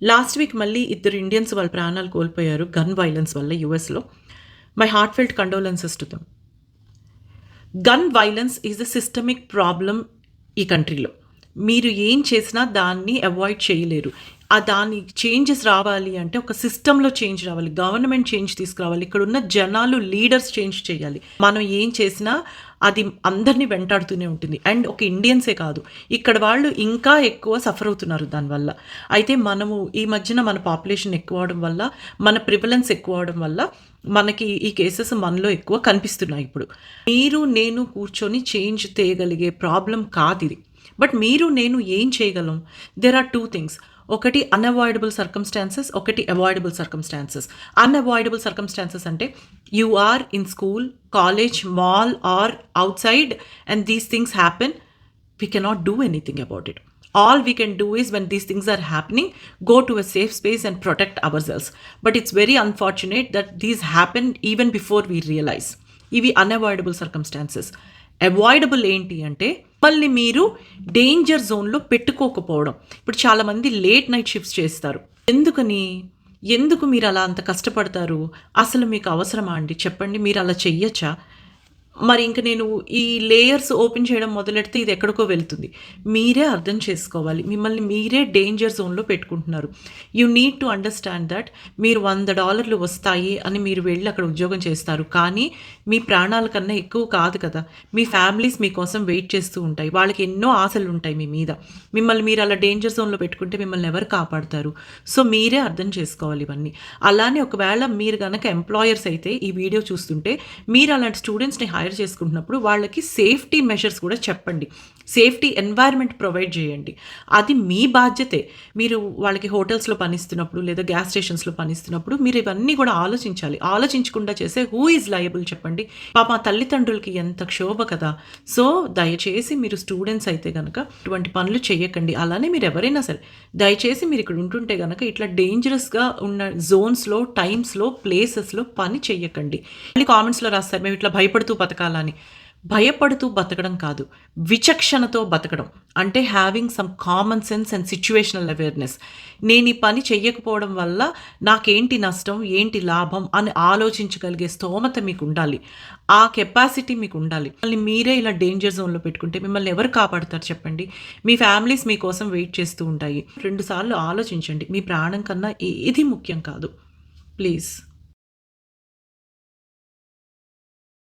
Last week మళ్ళీ ఇద్దరు Indians వాళ్ళ ప్రాణాలు కోల్పోయారు గన్ వైలెన్స్ వల్ల యూఎస్లో. My heart felt condolences to them. Gun violence is a systemic problem ఈ కంట్రీలో. మీరు ఏం చేసినా దాన్ని అవాయిడ్ చేయలేరు. దాని చేంజెస్ రావాలి అంటే ఒక సిస్టంలో చేంజ్ రావాలి, గవర్నమెంట్ చేంజ్ తీసుకురావాలి, ఇక్కడ ఉన్న జనాలు లీడర్స్ చేంజ్ చేయాలి. మనం ఏం చేసినా అది అందరినీ వెంటాడుతూనే ఉంటుంది. అండ్ ఒక ఇండియన్సే కాదు, ఇక్కడ వాళ్ళు ఇంకా ఎక్కువ సఫర్ అవుతున్నారు దానివల్ల. అయితే మనము ఈ మధ్యన మన పాపులేషన్ ఎక్కువ అవడం వల్ల, మన ప్రివలెన్స్ ఎక్కువ అవడం వల్ల మనకి ఈ కేసెస్ మనలో ఎక్కువ కనిపిస్తున్నాయి. ఇప్పుడు మీరు నేను కూర్చొని చేంజ్ తేయగలిగే ప్రాబ్లం కాదు ఇది. బట్ మీరు నేను ఏం చేయగలం? There are 2 things. ఒకటి అన్అవాయిడబుల్ సర్కమ్స్టాన్సెస్, ఒకటి అవాయిడబుల్ సర్కమ్స్టాన్సెస్. అన్అవాయిడబుల్ సర్కమ్స్టాన్సెస్ అంటే you are in school, college, mall or outside and these things happen. We cannot do anything about it. All we can do is when these things are happening, go to a safe space and protect ourselves. But it's very unfortunate that these happen even before we realize. ఇవి unavoidable circumstances. Avoidable ఏంటి అంటే మళ్ళీ మీరు danger జోన్లో పెట్టుకోకపోవడం. ఇప్పుడు చాలామంది late night shifts చేస్తారు. ఎందుకు మీరు అలా అంత కష్టపడతారు? అసలు మీకు అవసరమా అండి? చెప్పండి. మీరు అలా చెయ్యొచ్చా? మరి ఇంక నేను ఈ లేయర్స్ ఓపెన్ చేయడం మొదలెడితే ఇది ఎక్కడికో వెళ్తుంది. మీరే అర్థం చేసుకోవాలి, మిమ్మల్ని మీరే డేంజర్ జోన్లో పెట్టుకుంటున్నారు. You need to understand that మీరు $100 వస్తాయి అని మీరు వెళ్ళి అక్కడ ఉద్యోగం చేస్తారు, కానీ మీ ప్రాణాల కన్నా ఎక్కువ కాదు కదా. మీ ఫ్యామిలీస్ మీకోసం వెయిట్ చేస్తూ ఉంటాయి, వాళ్ళకి ఎన్నో ఆశలు ఉంటాయి మీ మీద. మిమ్మల్ని మీరు అలా డేంజర్ జోన్లో పెట్టుకుంటే మిమ్మల్ని ఎవరు కాపాడతారు? సో మీరే అర్థం చేసుకోవాలి ఇవన్నీ. అలానే ఒకవేళ మీరు కనుక ఎంప్లాయర్స్ అయితే ఈ వీడియో చూస్తుంటే మీరు అలాంటి స్టూడెంట్స్ని హైర్ చేసుకుంటున్నప్పుడు వాళ్ళకి సేఫ్టీ మెషర్స్ కూడా చెప్పండి, సేఫ్టీ ఎన్వైర్న్మెంట్ ప్రొవైడ్ చేయండి. అది మీ బాధ్యతే. మీరు వాళ్ళకి హోటల్స్లో పనిస్తున్నప్పుడు లేదా గ్యాస్ స్టేషన్స్లో పనిస్తున్నప్పుడు మీరు ఇవన్నీ కూడా ఆలోచించాలి. ఆలోచించకుండా చేసే హూ ఈజ్ లయబుల్ చెప్పండి? పాప తల్లిదండ్రులకి ఎంత క్షోభ కదా. సో దయచేసి మీరు స్టూడెంట్స్ అయితే కనుక ఇటువంటి పనులు చేయకండి. అలానే మీరు ఎవరైనా సరే దయచేసి మీరు ఇక్కడ ఉంటుంటే కనుక ఇట్లా డేంజరస్గా ఉన్న జోన్స్లో, టైమ్స్లో, ప్లేసెస్లో పని చెయ్యకండి. మళ్ళీ కామెంట్స్లో రాస్తారు మేము ఇట్లా భయపడుతూ బతకాలని. భయపడుతూ బతకడం కాదు, విచక్షణతో బతకడం అంటే having some common sense and situational awareness. నేను ఈ పని చెయ్యకపోవడం వల్ల నాకేంటి నష్టం, ఏంటి లాభం అని ఆలోచించగలిగే స్తోమత మీకు ఉండాలి, ఆ కెపాసిటీ మీకు ఉండాలి. మళ్ళీ మీరే ఇలా డేంజర్ జోన్లో పెట్టుకుంటే మిమ్మల్ని ఎవరు కాపాడుతారు చెప్పండి? మీ ఫ్యామిలీస్ మీకోసం వెయిట్ చేస్తూ ఉంటాయి. 2 సార్లు ఆలోచించండి. మీ ప్రాణం కన్నా ఏది ముఖ్యం కాదు. ప్లీజ్.